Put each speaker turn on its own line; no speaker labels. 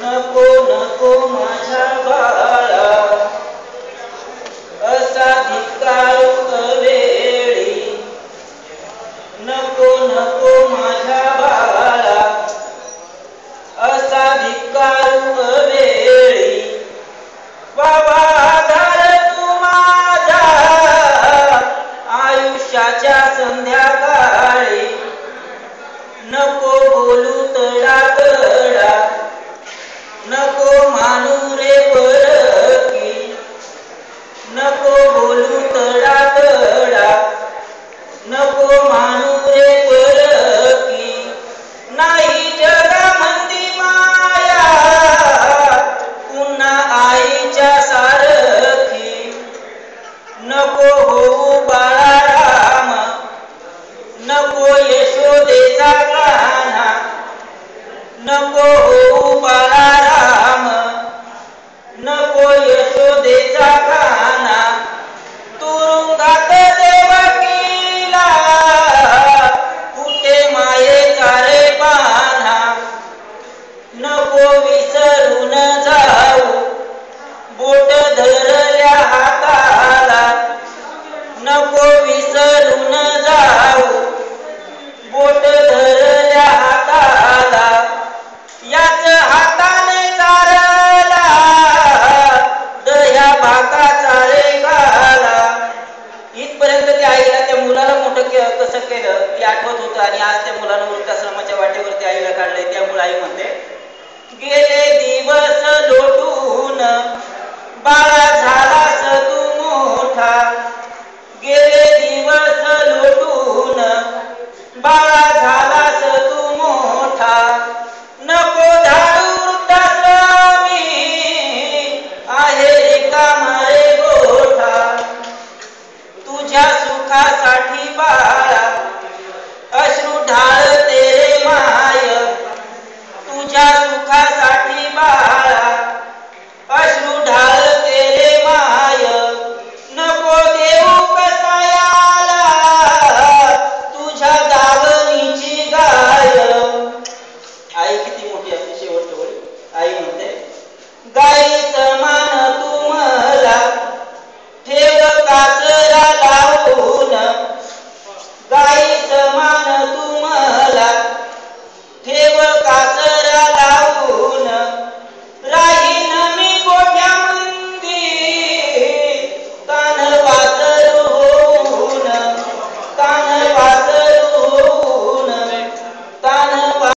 नको नको माझ्या बाळा असा धिक्कारू वेळी, नको नको माझ्या बाळा असा धिक्कारू वेळी, बाबा आधार तू माझ्या आयुष्याच्या संध्याकाळी, नको बोलू तडा तडा, नको मानू रे परकी, नको बोलू तडा तडा, नको मानू रे परकी, नाही जगामंदी माया पुन्हा आईच्या सारखी, नको होऊ बाळा राम, नको यशोदेचा कान्हा, नको होऊ बाळा राम, नको यशोदेचा कान्हा, तुरुंगात देवकीला कुठे मायेचा रे पान्हा, नको विसरून जाऊ बोट धरल्या हाताला, नको विसरून जाऊ बोट धरल्या हाताला, याच हाताने चारला दह्या भाताचा रे गाला. इथपर्यंत त्या आईला त्या मुलाला मोठं कसं केलं ते आठवत होतं आणि आज त्या मुलानं वृद्धाश्रमाच्या वाटेवरती आईला काढलंय. त्यामुळे आई म्हणते, गेले दिवस लोटून बाळा झालास तू मोठा, गेले दिवस लोटून बाळा झालास तू मोठा, नको धाडू वृद्धाश्रमी आहे रिकामा रे गोठा, तुझ्या सुखासाठी बाळा अश्रू ढाळते रे माय, तुझ्या सुखासाठी बाळा अश्रू ढाळते रे माय, नको देऊ कसायाला तुझ्या दावणीची गाय. आई किती मोठी असते शेवटच्या वेळी. आई म्हणते, गाई समान